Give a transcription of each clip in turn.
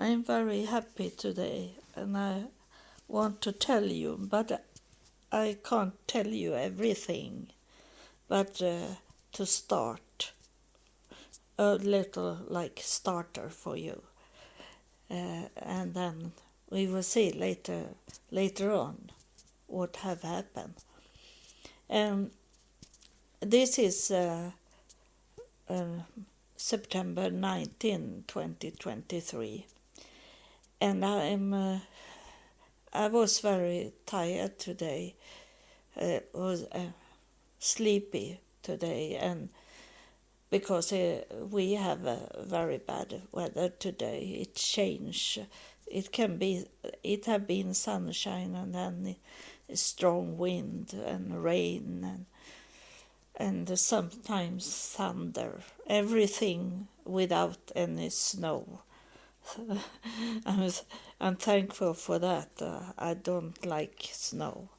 I'm very happy today, and I want to tell you, but I can't tell you everything. But to start, a little like starter for you, and then we will see later on what have happened. Um, this is uh, September 19, 2023, and I was very tired today. Was sleepy today, and because we have a very bad weather today, it changed. It have been sunshine and then strong wind and rain and sometimes thunder. Everything without any snow. I'm thankful for that. I don't like snow.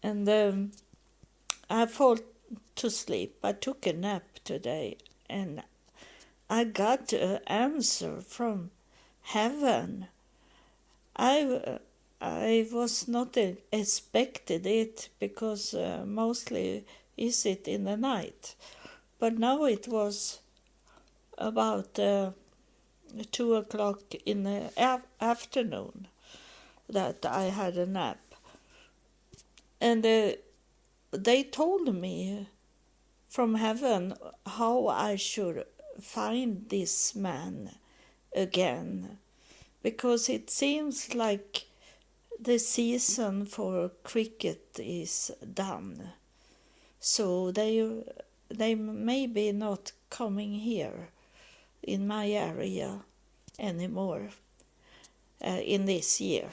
And I fall to sleep. I took a nap today, and I got an answer from heaven. I was not expected it because mostly is it in the night, but now it was about 2 o'clock in the afternoon that I had a nap, and they told me from heaven how I should find this man again, because it seems like the season for cricket is done, so they may be not coming here in my area anymore in this year.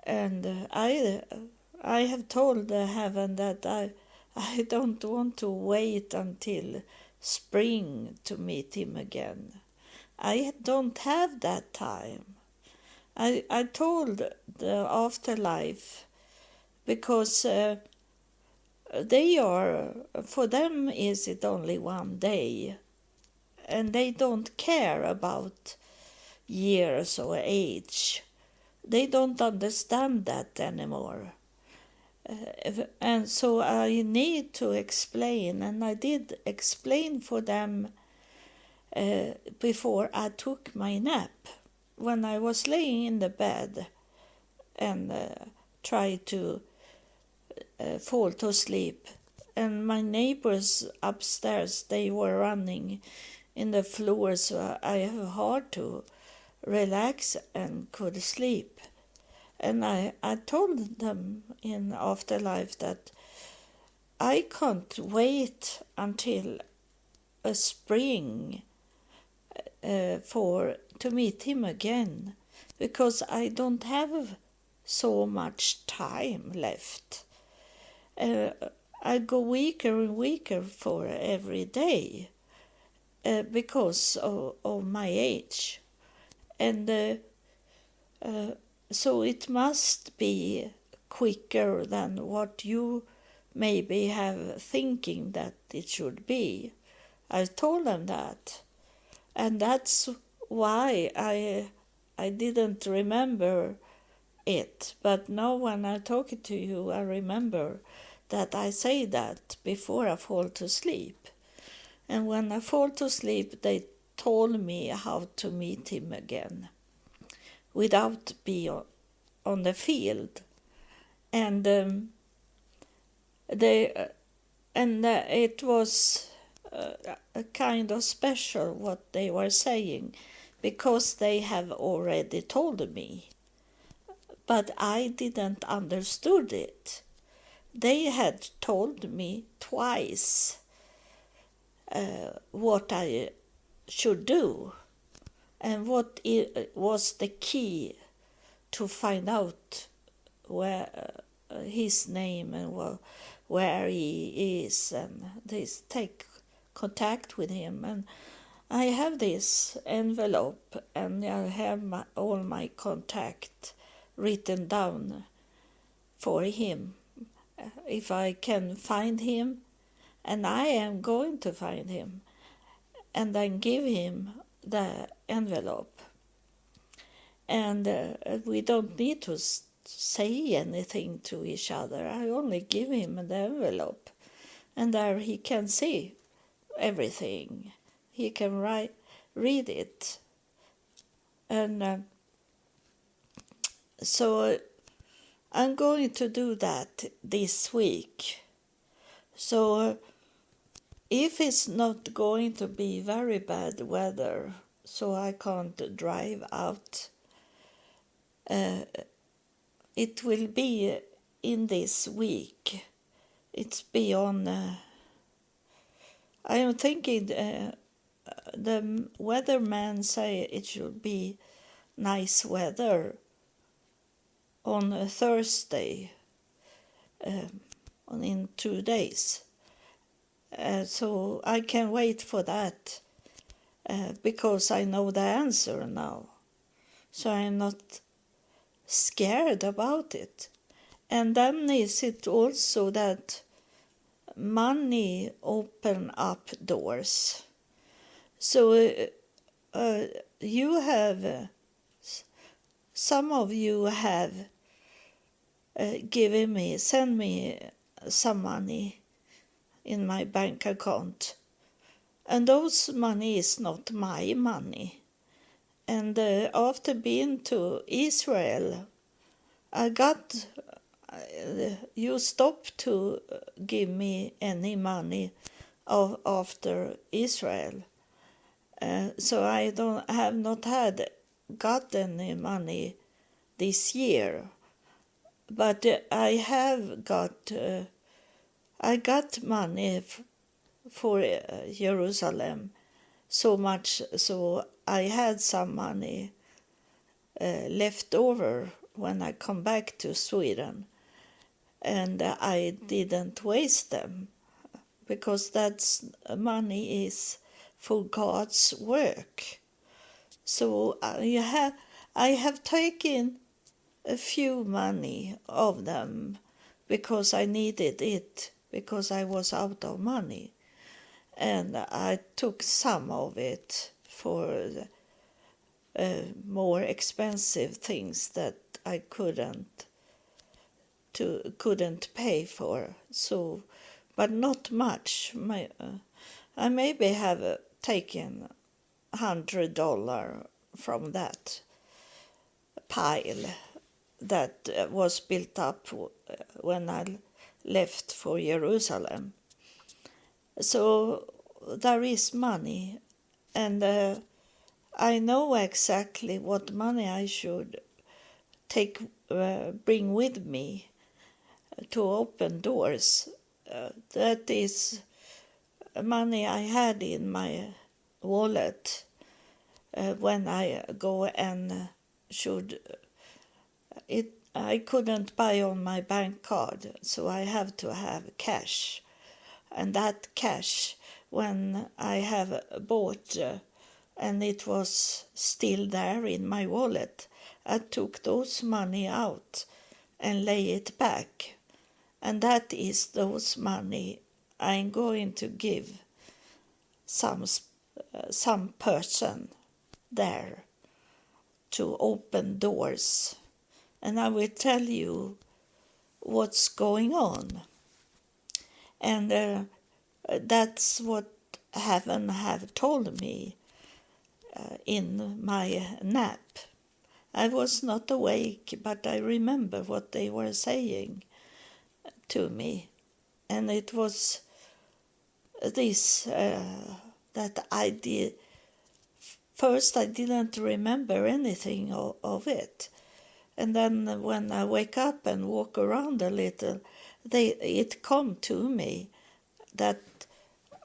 And I have told heaven that I don't want to wait until spring to meet him again. I don't have that time. I told the afterlife because for them is it only one day, and they don't care about years or age. They don't understand that anymore. And so I need to explain, and I did explain for them before I took my nap. When I was laying in the bed and tried to fall to sleep, and my neighbors upstairs, they were running in the floor, so I have hard to relax and could sleep. And I told them in afterlife that I can't wait until a spring to meet him again, because I don't have so much time left. I go weaker and weaker for every day because of my age. And so it must be quicker than what you maybe have thinking that it should be. I told them that. And that's why I didn't remember it. But now when I talk to you, I remember that I say that before I fall to sleep. And when I fall to sleep, they told me how to meet him again without being on the field. And it was a kind of special what they were saying, because they have already told me, but I didn't understood it. They had told me twice what I should do and what was the key to find out where his name and where he is, and this take contact with him. And I have this envelope, and I have all my contact written down for him, if I can find him, and I am going to find him, and then give him the envelope. and we don't need to say anything to each other. I only give him the envelope, and there he can see everything. He can read it, and so I'm going to do that this week. So if it's not going to be very bad weather, so I can't drive out, it will be in this week. It's beyond. I am thinking the weatherman say it should be nice weather on a Thursday, in 2 days. So I can wait for that because I know the answer now. So I'm not scared about it. And then is it also that money open up doors. So you have, some of you have send me some money in my bank account. And those money is not my money. And after being to Israel, I got, you stopped to give me any money after Israel. So I have not got any money this year. But I got money for Jerusalem, so much, so I had some money left over when I come back to Sweden, and I didn't waste them, because that's money is for God's work. So I have taken a few money of them because I needed it, because I was out of money. And I took some of it for more expensive things that I couldn't pay for. So, but not much. I maybe have taken $100 from that pile that was built up when I left for Jerusalem. So there is money, and I know exactly what money I should bring with me to open doors. That is money I had in my wallet when I go and should. I couldn't buy on my bank card, so I have to have cash. And that cash, when I have bought and it was still there in my wallet, I took those money out and lay it back. And that is those money I'm going to give some person there to open doors. And I will tell you what's going on. And that's what heaven have told me in my nap. I was not awake, but I remember what they were saying to me. And it was this, that I did. First, I didn't remember anything of it. And then when I wake up and walk around a little, it come to me that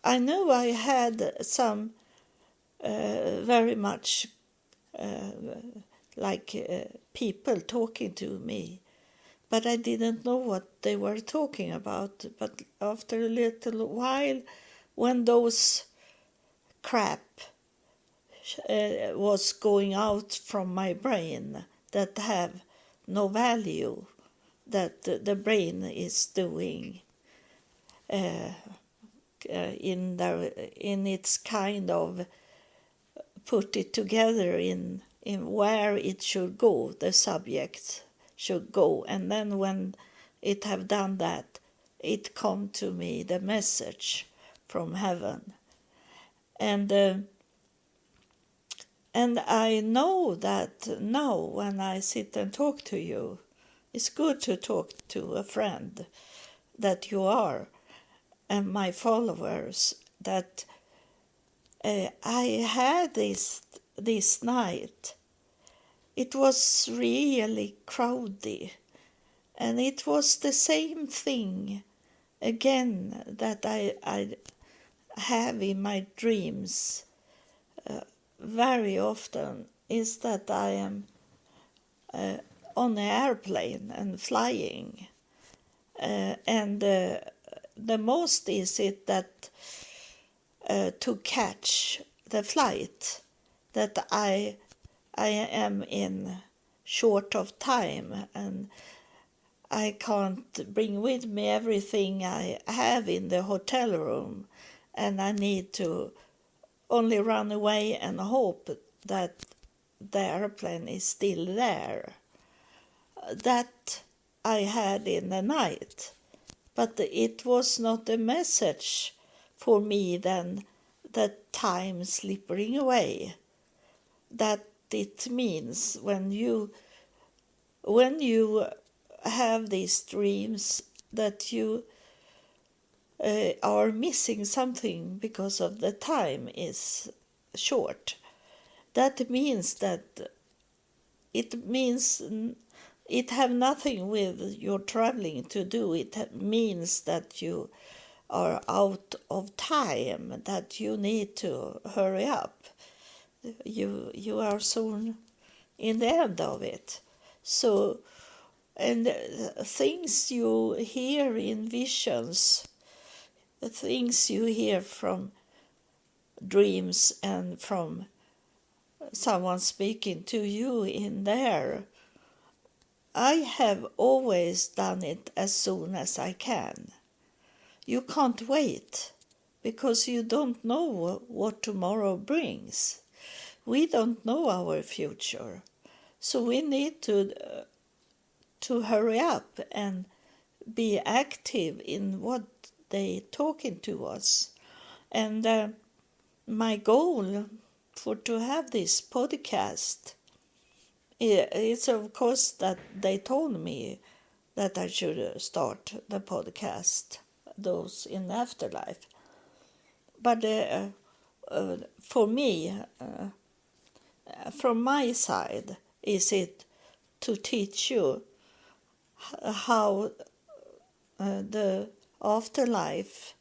I know I had some very much people talking to me, but I didn't know what they were talking about. But after a little while, when those crap was going out from my brain that have no value, that the brain is doing in its kind of put it together in in where it should go, the subject should go. And then when it have done that, it come to me, the message from heaven. And I know that now when I sit and talk to you, it's good to talk to a friend that you are, and my followers, that I had this night. It was really crowded, and it was the same thing again that I have in my dreams very often, is that I am on an airplane and flying. And the most is it that to catch the flight, that I am in short of time, and I can't bring with me everything I have in the hotel room, and I need to only run away and hope that the airplane is still there. That I had in the night, but it was not a message for me then that time slipping away. That it means when you have these dreams that you are missing something because of the time is short. That means that it have nothing with your traveling to do. It means that you are out of time, that you need to hurry up. You are soon in the end of it. So, and things you hear in visions, things you hear from dreams and from someone speaking to you in there, I have always done it as soon as I can. You can't wait, because you don't know what tomorrow brings. We don't know our future, so we need to hurry up and be active in what they talking to us. And my goal for to have this podcast is, of course, that they told me that I should start the podcast, those in the afterlife. But for me, from my side, is it to teach you how the afterlife.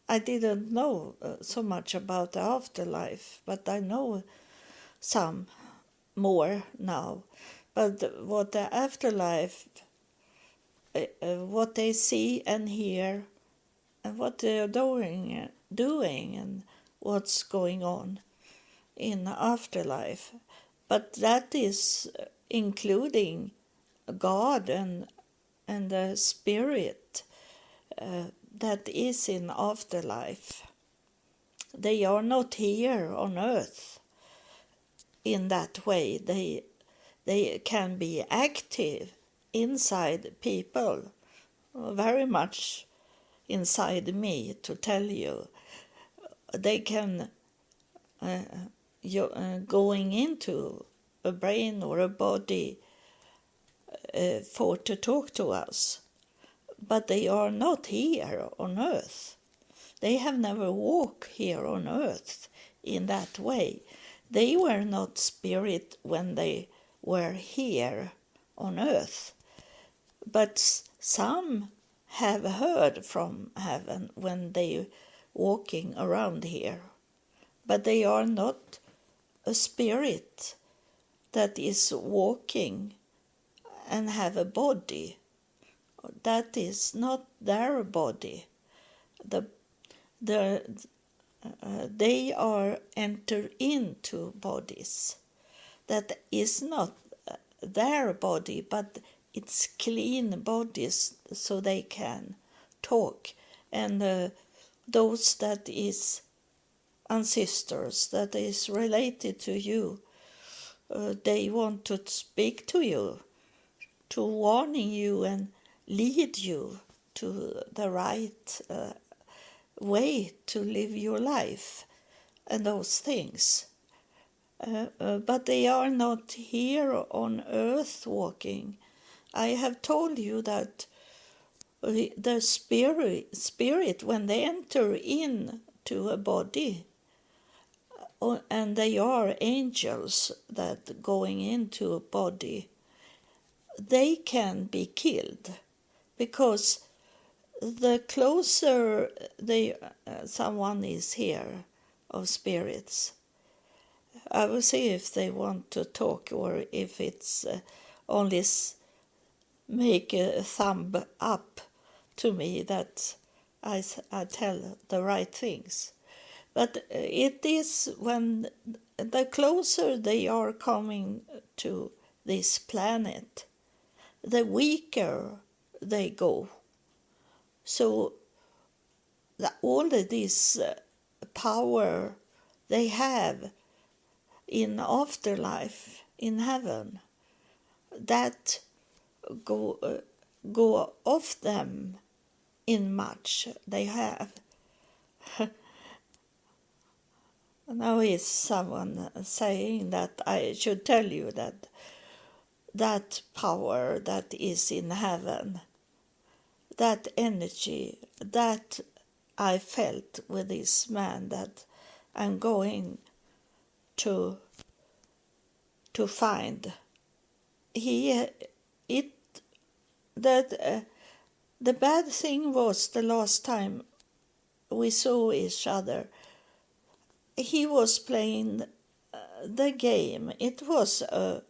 I didn't know so much about the afterlife, but I know some more now. But what the afterlife, what they see and hear, and what they're doing, and what's going on in the afterlife. But that is including God and the spirit that is in afterlife. They are not here on earth in that way. They can be active inside people, very much inside me, to tell you. They can going into a brain or a body for to talk to us, but they are not here on earth. They have never walked here on earth in that way. They were not spirit when they were here on earth, but some have heard from heaven when they walking around here, but they are not a spirit that is walking and have a body. That is not their body. They are entered into bodies that is not their body, but it's clean bodies, so they can talk. And those that is ancestors, that is related to you, they want to speak to you, to warning you and lead you to the right way to live your life and those things. But they are not here on earth walking. I have told you that the spirit, when they enter into a body, and they are angels that going into a body, they can be killed, because the closer someone is here of spirits, I will see if they want to talk or if it's only make a thumb up to me that I tell the right things. But it is when the closer they are coming to this planet, the weaker they go. So all of this power they have in afterlife, in heaven, that go off them in much they have. Now is someone saying that I should tell you that that power that is in heaven, that energy that I felt with this man that I'm going to find. The bad thing was the last time we saw each other, he was playing the game. It was a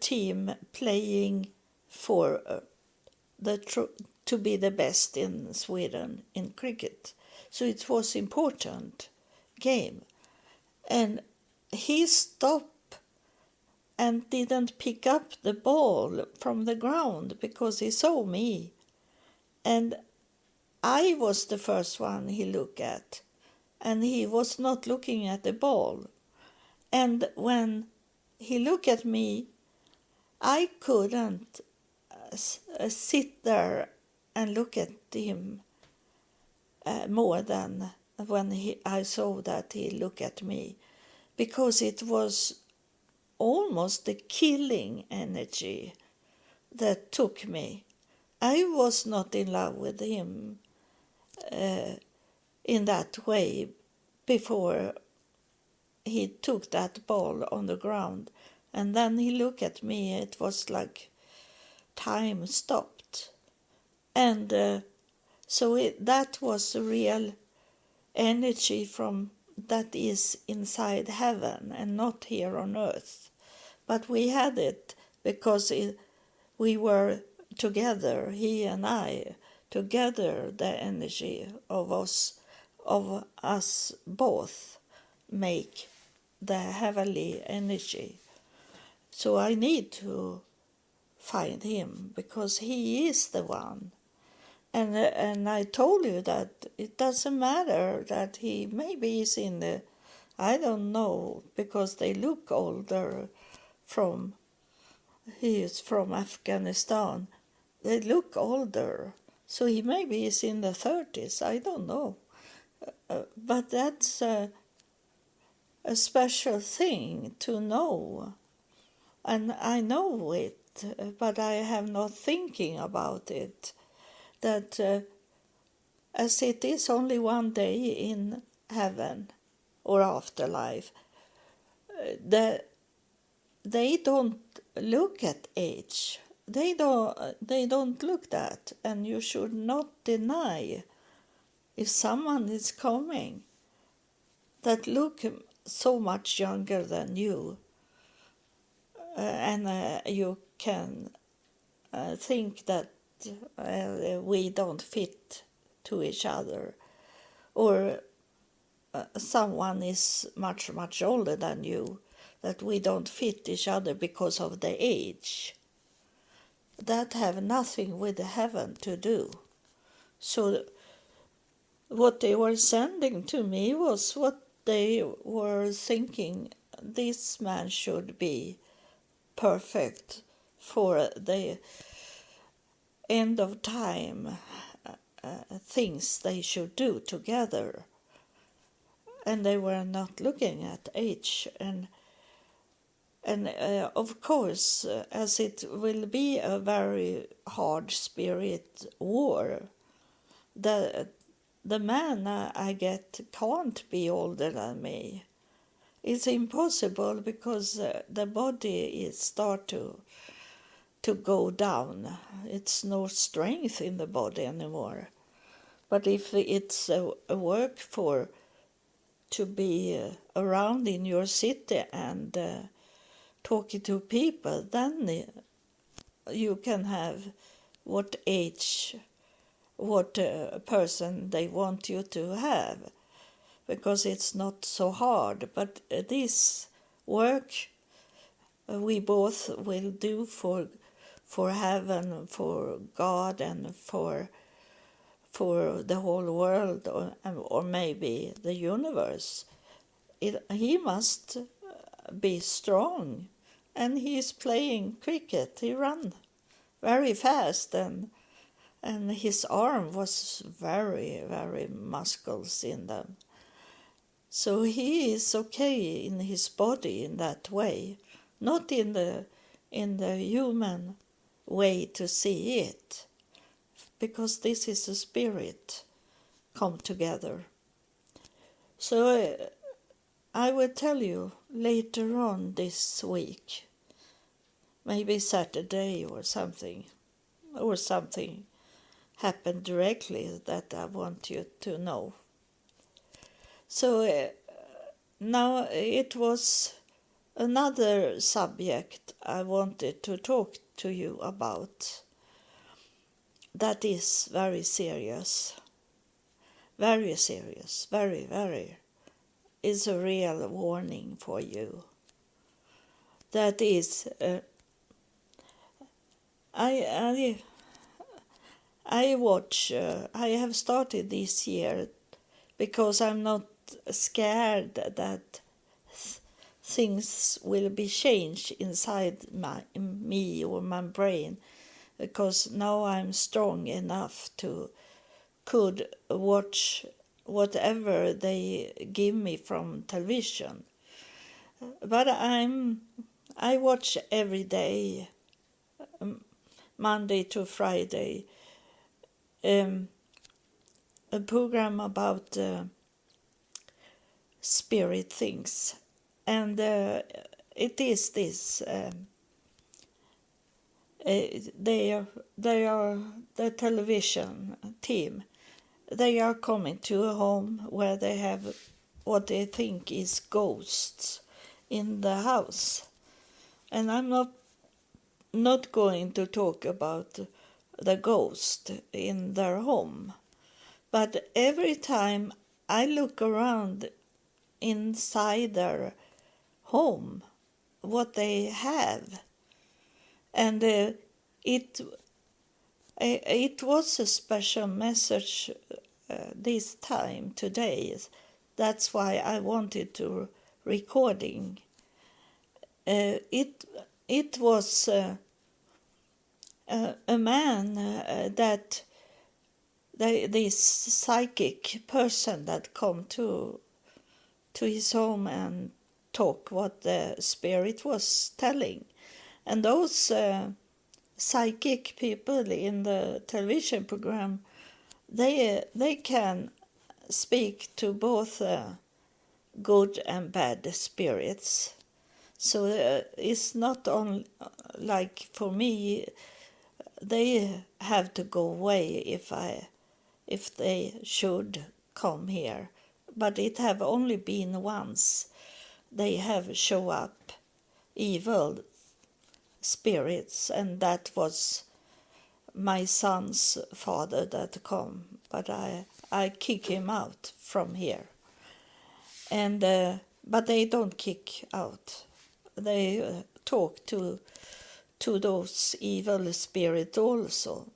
team playing for to be the best in Sweden in cricket. So it was important game. And he stopped and didn't pick up the ball from the ground because he saw me. And I was the first one he looked at. And he was not looking at the ball. And when he looked at me, I couldn't sit there and look at him more than when I saw that he looked at me, because it was almost the killing energy that took me. I was not in love with him in that way before he took that ball on the ground, and then he looked at me. It was like time stopped, and that was a real energy from that is inside heaven and not here on earth. But we had it because we were together, he and I, together. The energy of us both make the heavenly energy. So I need to find him because he is the one. And I told you that it doesn't matter that he maybe is in the, I don't know, because they look older he is from Afghanistan. They look older. So he maybe is in the 30s, I don't know. But that's a special thing to know. And I know it, but I have not thinking about it. That as it is only one day in heaven or afterlife, they don't look at age. They don't look that, and you should not deny if someone is coming that look so much younger than you, and you can think that we don't fit to each other, or someone is much, much older than you, that we don't fit each other because of the age. That have nothing with heaven to do. So what they were sending to me was what they were thinking this man should be perfect for the end of time things they should do together. And they were not looking at age. And of course, as it will be a very hard spirit war, the man I get can't be older than me. It's impossible because the body is start to go down. It's no strength in the body anymore. But if it's a work for to be around in your city and talking to people, then you can have what age, what person they want you to have, because it's not so hard. But this work we both will do for heaven, for God, and for the whole world, or maybe the universe. He must be strong, and he is playing cricket. He ran very fast, and his arm was very, very muscles in them. So he is okay in his body in that way, not in the human way to see it, because this is a spirit come together. So I will tell you later on this week, maybe Saturday or something happened directly that I want you to know. So now it was another subject I wanted to talk to you about that is very serious, very, very. Is a real warning for you. That is, I watch. I have started this year because I'm not scared that things will be changed inside me or my brain, because now I'm strong enough to could watch whatever they give me from television. But I watch every day, Monday to Friday, a program about spirit things, and it is this. They are the television team. They are coming to a home where they have what they think is ghosts in the house. And I'm not going to talk about the ghost in their home. But every time I look around inside their home, what they have, and it was a special message this time today. That's why I wanted to recording. It was a man that this psychic person that come to his home and talk what the spirit was telling, and those psychic people in the television program, they can speak to both good and bad spirits. So it's not only like for me, they have to go away if they should come here. But it have only been once they have show up evil spirits, and that was my son's father that come, but I kick him out from here. And but they don't kick out. They talk to those evil spirits also.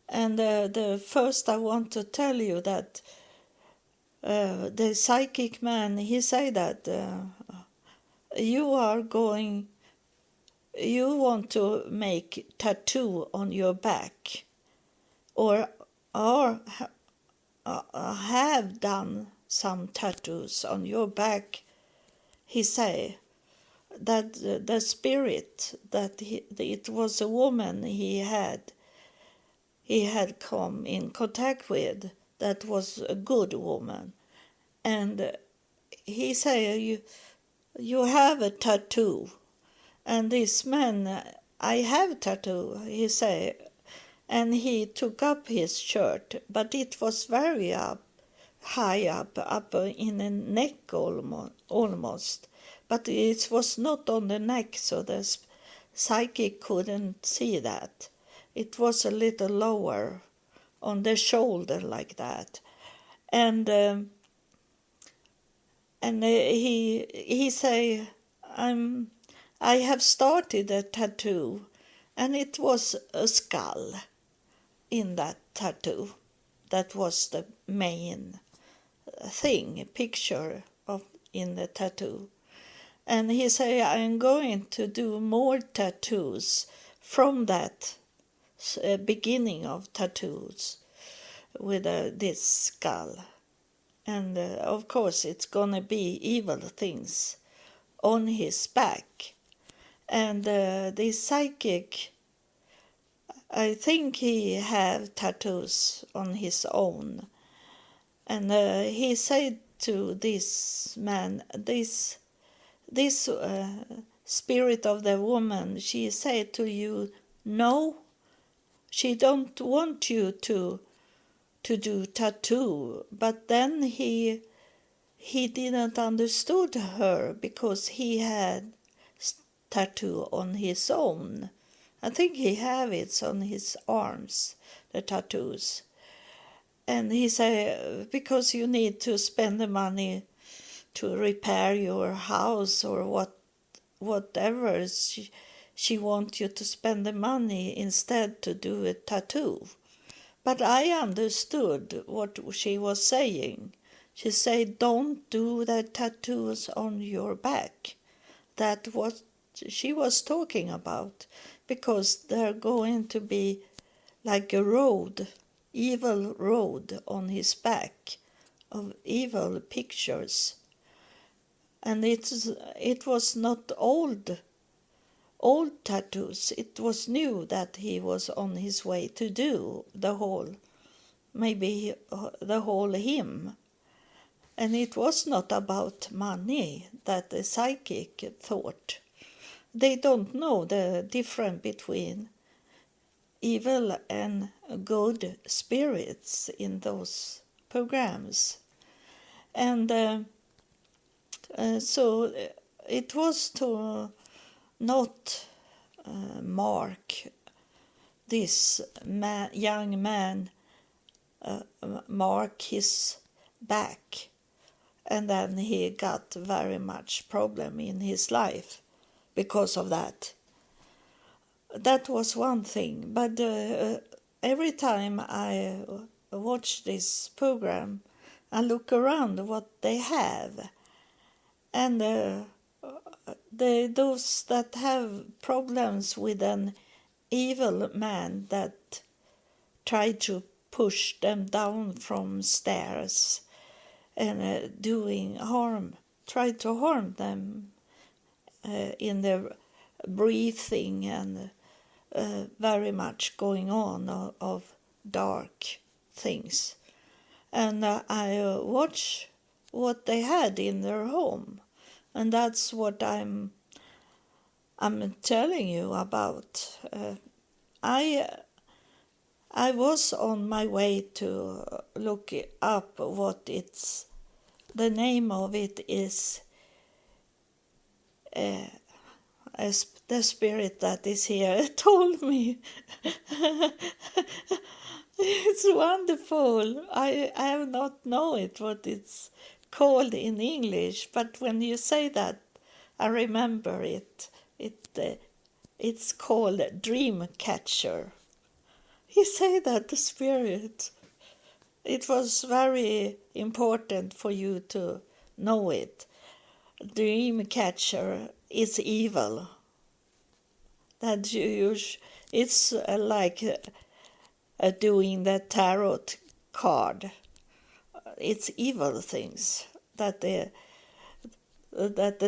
And the first I want to tell you that the psychic man, he said that you are going, you want to make tattoo on your back, or have done some tattoos on your back, he say that the spirit that it was a woman he had come in contact with that was a good woman, and he say you have a tattoo, and this man, I have tattoo, he say, and he took up his shirt, but it was very high up in the neck almost, but it was not on the neck, so the psychic couldn't see that. It was a little lower on the shoulder like that, and he say, I have started a tattoo, and it was a skull in that tattoo. That was the main picture of in the tattoo. And he say, I'm going to do more tattoos from that beginning of tattoos with this skull. And of course it's gonna be evil things on his back. And the psychic, I think he have tattoos on his own. And he said to this man, this spirit of the woman, she said to you, no, she don't want you to do tattoo. But then he didn't understood her because he had tattoo on his own. I think he have it on his arms, the tattoos. And he said, because you need to spend the money to repair your house or whatever, she wants you to spend the money instead to do a tattoo. But I understood what she was saying. She said, don't do the tattoos on your back. That what she was talking about, because they're going to be like a road, evil road on his back of evil pictures. And it was not old tattoos. It was new that he was on his way to do the whole hymn. And it was not about money that the psychic thought. They don't know the difference between evil and good spirits in those programs. And so it was to not mark this young man, mark his back, and then he got very much problem in his life because of that. That was one thing, but every time I watch this program, I look around what they have, and those that have problems with an evil man that try to push them down from stairs and doing harm, try to harm them in their breathing, and very much going on of dark things. And I watch what they had in their home, and that's what I'm telling you about. I was on my way to look up what it's. The name of it is the spirit that is here told me. It's wonderful. I have not known it what it's called in English, but when you say that, I remember it. It's called Dream Catcher. He said that the spirit. It was very important for you to know it. dream catcher is evil. That it's like doing the tarot card. It's evil things that the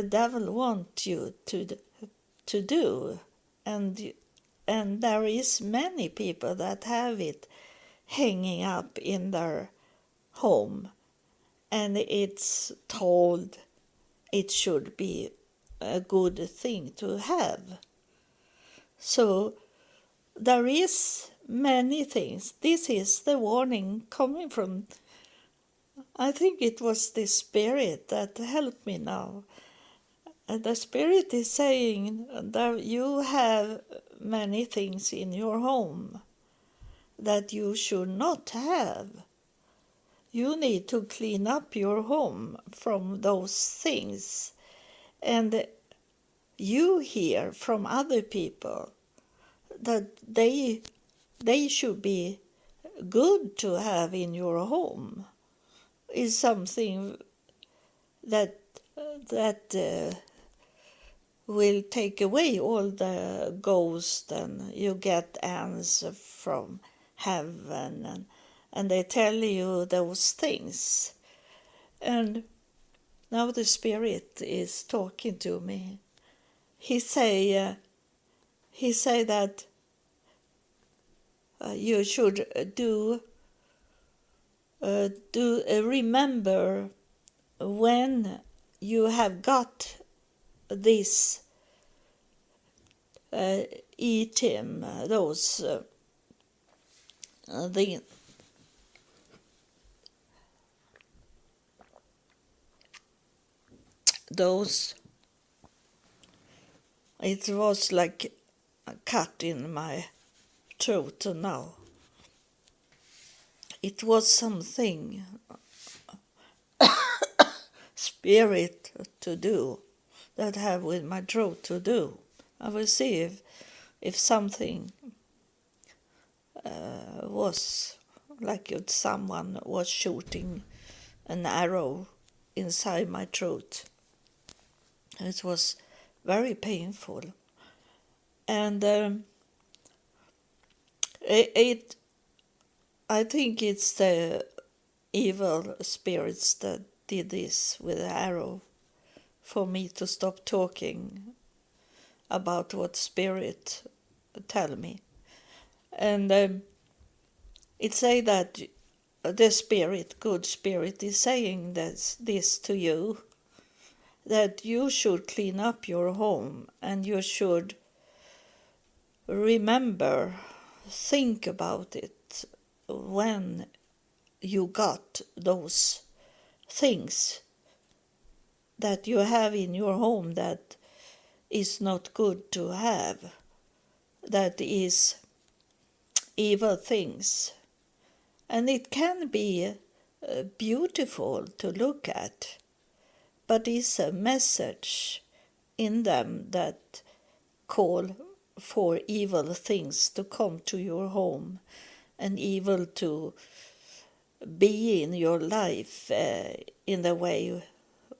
devil wants you to do, and there is many people that have it hanging up in their home, and it's told it should be a good thing to have. So there is many things. This is the warning coming from, I think it was the Spirit that helped me now. And the Spirit is saying that you have many things in your home that you should not have. You need to clean up your home from those things. And you hear from other people that they should be good to have in your home is something that will take away all the ghosts, and you get answers from heaven, and they tell you those things. And now the Spirit is talking to me. He say that you should remember when you have got this eat him, those it was like a cut in my throat now. It was something Spirit to do that have with my throat to do. I will see if something was like if someone was shooting an arrow inside my throat. It was very painful, and I think it's the evil spirits that did this with the arrow for me to stop talking about what Spirit tell me. And it say that the Spirit, good Spirit, is saying this to you, that you should clean up your home, and you should remember, think about it when you got those things that you have in your home that is not good to have, that is evil things. And it can be beautiful to look at, but it's a message in them that call for evil things to come to your home and evil to be in your life in the way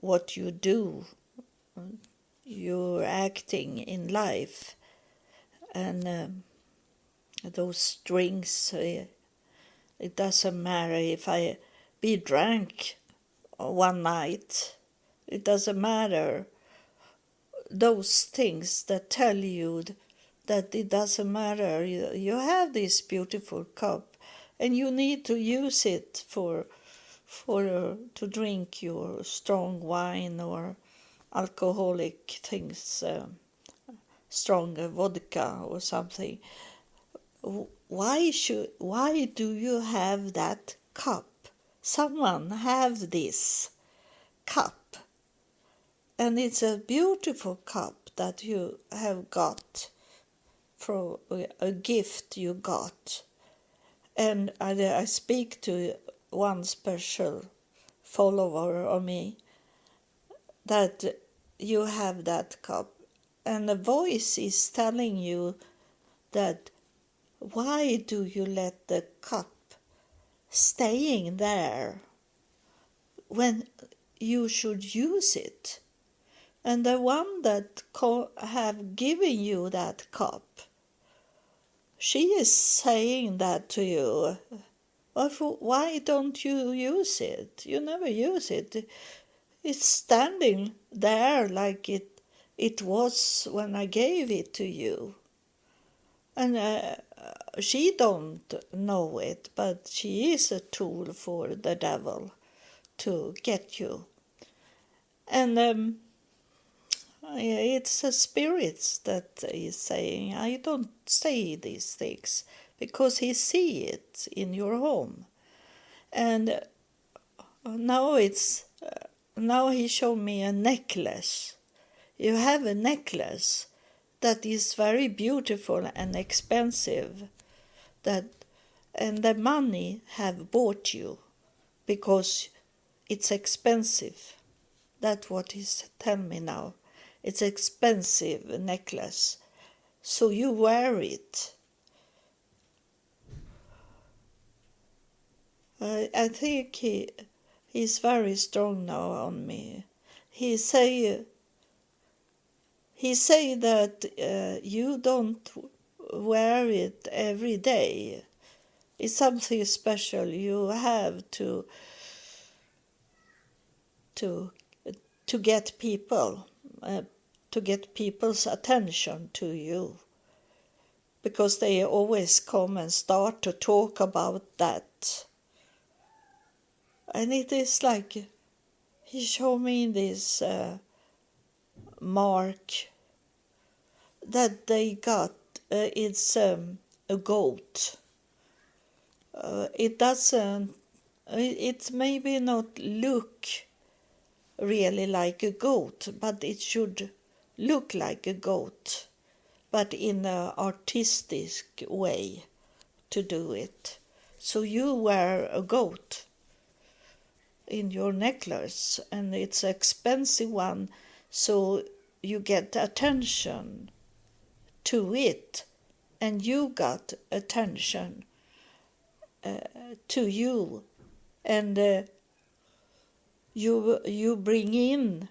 what you do, you're acting in life. And those strings, it doesn't matter if I be drunk one night, it doesn't matter. Those things that tell you that it doesn't matter. You have this beautiful cup, and you need to use it for to drink your strong wine or alcoholic things, strong vodka or something. Why do you have that cup? Someone have this cup, and it's a beautiful cup that you have got from a gift you got. And I speak to one special follower of me that you have that cup, and the voice is telling you that why do you let the cup staying there when you should use it? And the one that have given you that cup, she is saying that to you. Why don't you use it? You never use it. It's standing there like it was when I gave it to you. And she don't know it, but she is a tool for the devil to get you. And it's the spirits that is saying, I don't say these things, because he see it in your home. And now now he showed me a necklace. You have a necklace that is very beautiful and expensive, and the money have bought you because it's expensive. That's what he's telling me now. It's expensive necklace, so you wear it. I think he's very strong now on me. He say that you don't wear it every day. It's something special. You have to get people, to get people's attention to you, because they always come and start to talk about that. And it is like he showed me this mark that they got. It's a goat. It doesn't. It maybe not look really like a goat, but it should look like a goat, but in an artistic way to do it. So you wear a goat in your necklace, and it's an expensive one, so you get attention to it, and you got attention to you, and you bring in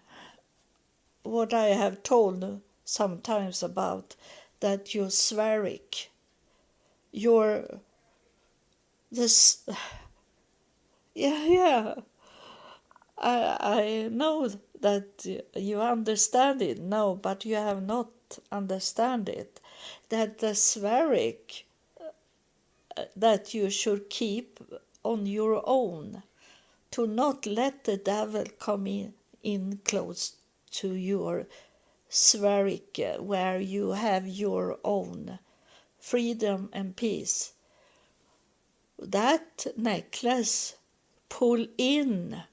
what I have told sometimes about, that you're spheric. You're this. Yeah. I know that you understand it now, but you have not understand it. That the spheric that you should keep on your own, to not let the devil come in close to your spheric, where you have your own freedom and peace. That necklace pull in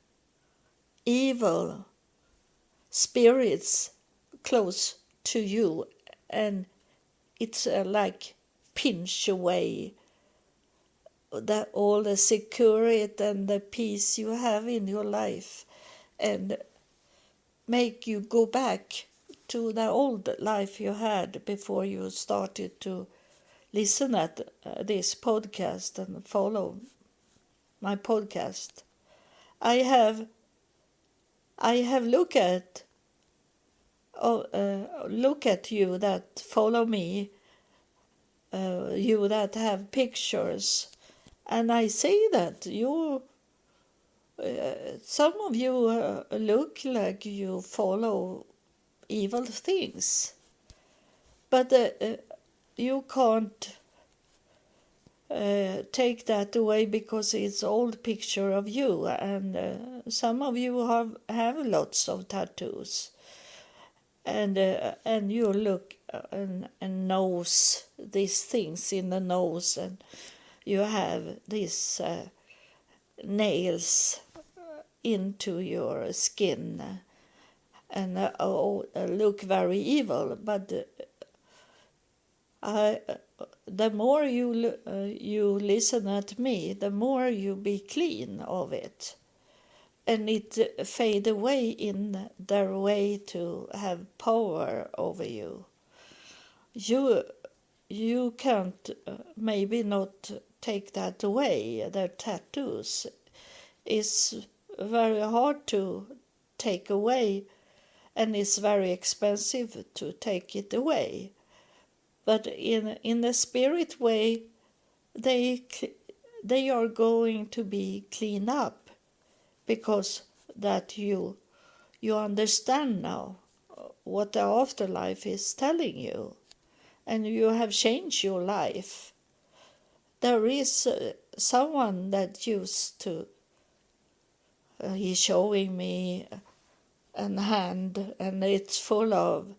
evil spirits close to you, and it's like pinch away all the security and the peace you have in your life, and make you go back to the old life you had before you started to listen at this podcast and follow my podcast. I have look at you that follow me, you that have pictures, and I see that you, some of you look like you follow evil things, but you can't take that away, because it's old picture of you, and some of you have lots of tattoos, and you look and knows these things in the nose, and you have these nails into your skin, and look very evil, but the more you listen at me, the more you be clean of it, and it fade away in their way to have power over you. You can't maybe not take that away. The tattoos is very hard to take away, and it's very expensive to take it away. But in the spirit way, they are going to be cleaned up, because that you understand now what the afterlife is telling you, and you have changed your life. There is someone that used to, he's showing me a hand, and it's full of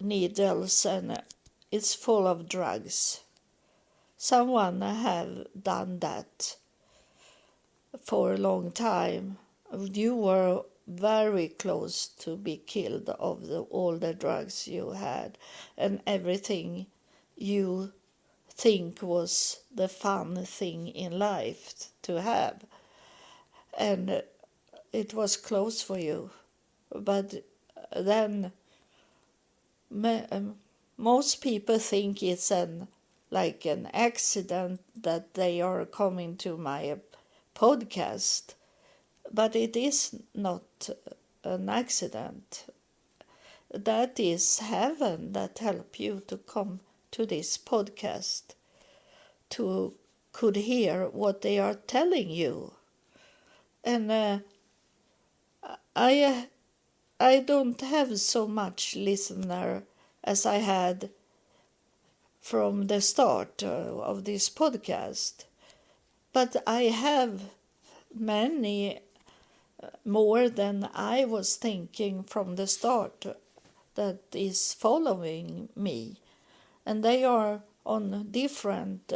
needles and it's full of drugs. Someone have done that for a long time. You were very close to be killed of all the drugs you had and everything you think was the fun thing in life to have. And it was close for you. But then most people think it's like an accident that they are coming to my podcast, but it is not an accident. That is heaven that help you to come to this podcast, to could hear what they are telling you. And I don't have so much listener as I had from the start of this podcast, but I have many more than I was thinking from the start that is following me, and they are on different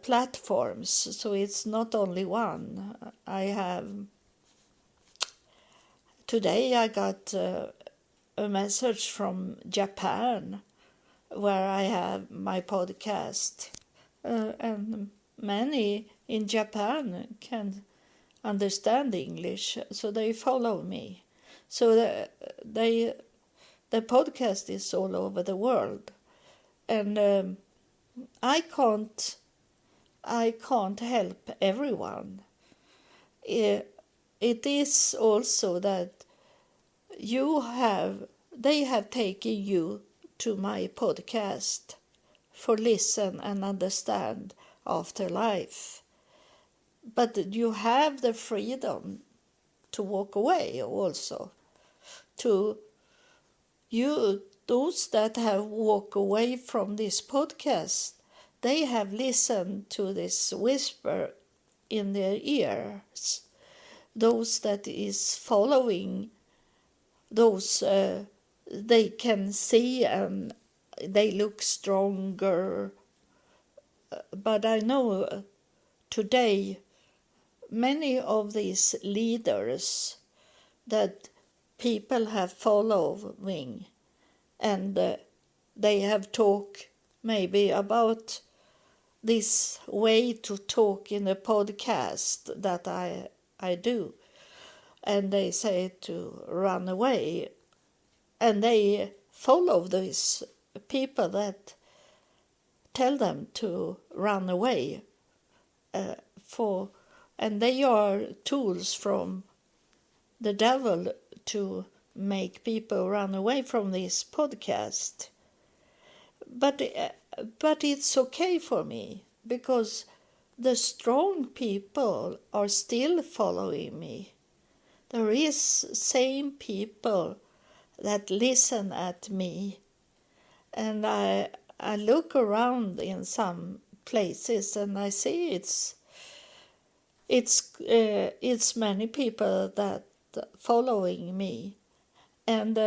platforms, so it's not only one. Today I got a message from Japan, where I have my podcast, and many in Japan can understand English, so they follow me. So the podcast is all over the world, and I can't help everyone. It is also that they have taken you to my podcast for listen and understand afterlife. But you have the freedom to walk away also. To you, those that have walked away from this podcast, they have listened to this whisper in their ears. Those that is following, those they can see and they look stronger. But I know today many of these leaders that people have following, and they have talked maybe about this way to talk in a podcast that I do, and they say to run away, and they follow these people that tell them to run away and they are tools from the devil to make people run away from this podcast. But it's okay for me, because the strong people are still following me. There is same people that listen at me, and I look around in some places and I see it's many people that following me, and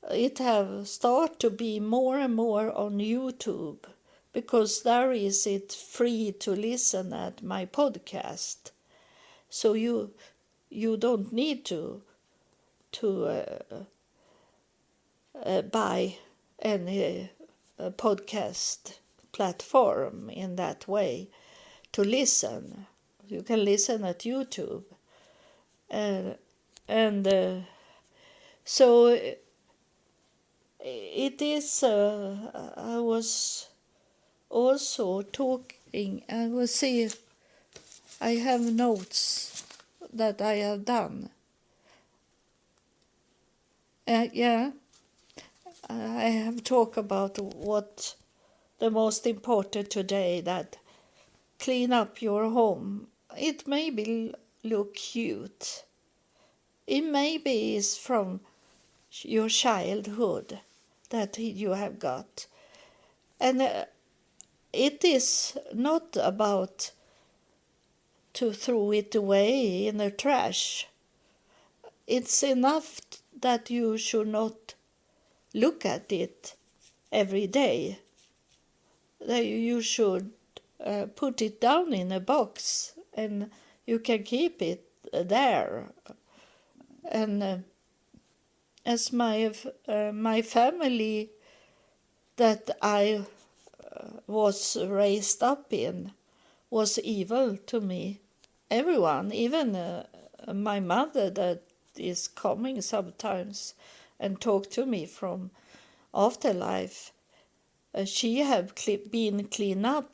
it have start to be more and more on YouTube, because there is it free to listen at my podcast, so you don't need to buy any podcast platform in that way to listen. You can listen at YouTube, and so it is. I was also talking. I will see if I have notes that I have done. Yeah, I have talked about what the most important today, that clean up your home. It maybe look cute. It maybe is from your childhood that you have got. And it is not about to throw it away in the trash. It's enough that you should not look at it every day. That you should put it down in a box and you can keep it there. And as my family that I was raised up in was evil to me. Everyone, even my mother that is coming sometimes and talk to me from afterlife, she have been cleaned up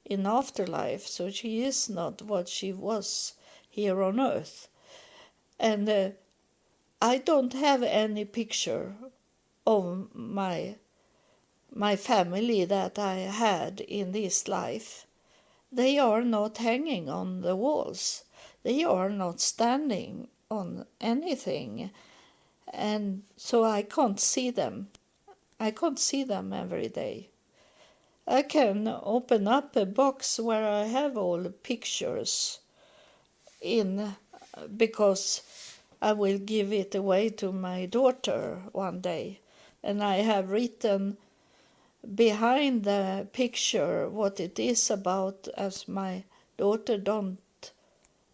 in afterlife, so she is not what she was here on earth. And I don't have any picture of my family that I had in this life. They are not hanging on the walls. They are not standing on anything. And so I can't see them. I can't see them every day. I can open up a box where I have all the pictures in, because I will give it away to my daughter one day. And I have written behind the picture what it is about, as my daughter don't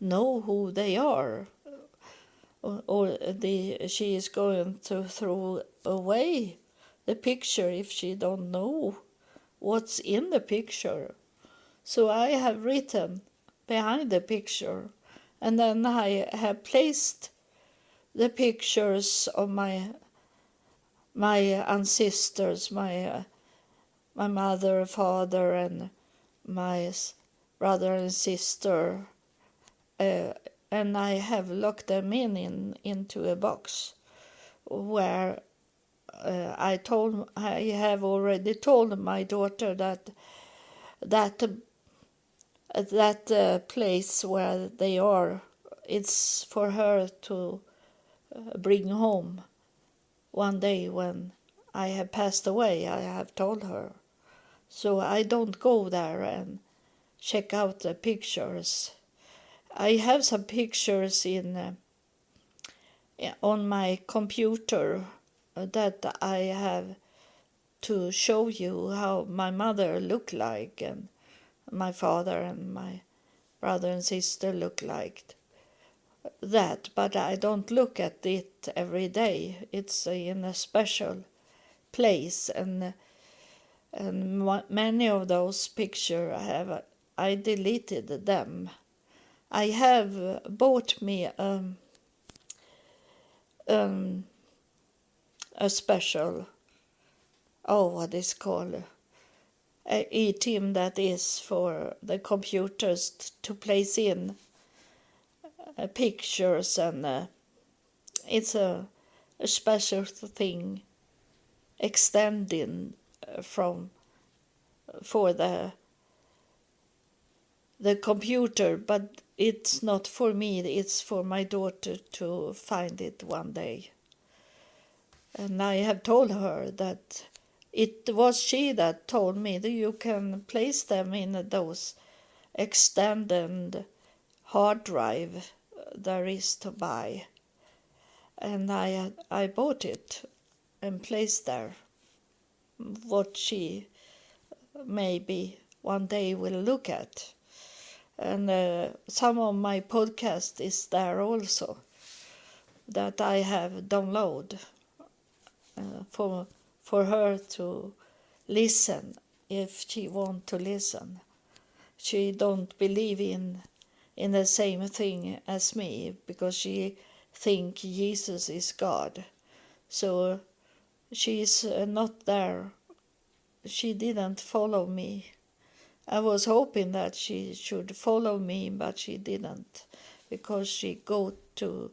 know who they are, or she is going to throw away the picture if she don't know what's in the picture. So I have written behind the picture, and then I have placed the pictures of my ancestors, my mother, father, and my brother and sister, and I have locked them into a box where I have already told my daughter that place where they are, it's for her to bring home one day when I have passed away. I have told her. So I don't go there and check out the pictures. I have some pictures on my computer that I have to show you how my mother looked like, and my father and my brother and sister look like that, but I don't look at it every day. It's in a special place, and many of those pictures I deleted them. I have bought me a special, what is called, a team that is for the computers to place in pictures, and it's a special thing extending for the computer, but it's not for me, it's for my daughter to find it one day. And I have told her that it was she that told me that you can place them in those extended hard drive there is to buy. And I bought it and placed there what she maybe one day will look at. And some of my podcast is there also that I have downloaded for her to listen if she want to listen. She don't believe in the same thing as me, because she think Jesus is God. So she's not there. She didn't follow me. I was hoping that she should follow me, but she didn't, because she go to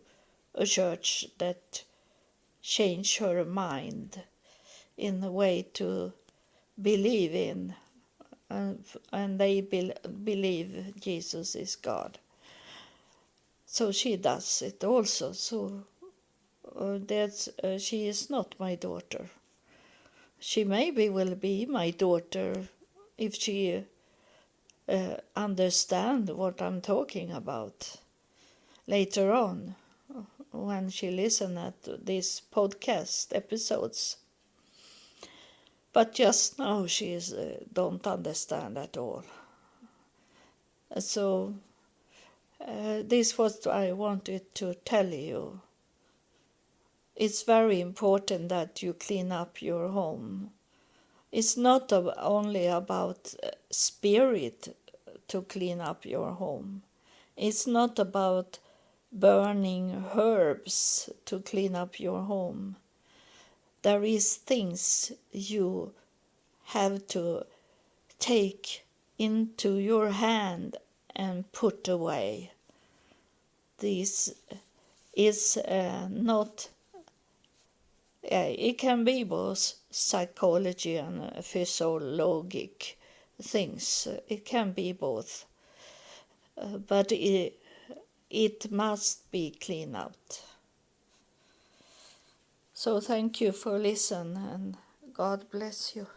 a church that change her mind in a way to believe in, and they believe Jesus is God. So she does it also. So she is not my daughter. She maybe will be my daughter if she understand what I'm talking about later on when she listen at these podcast episodes. But just now she don't understand at all. So this was what I wanted to tell you. It's very important that you clean up your home. It's not only about spirit to clean up your home. It's not about burning herbs to clean up your home. There is things you have to take into your hand and put away. This is not... it can be both psychology and physiologic things. It can be both. But it must be cleaned out. So thank you for listening, and God bless you.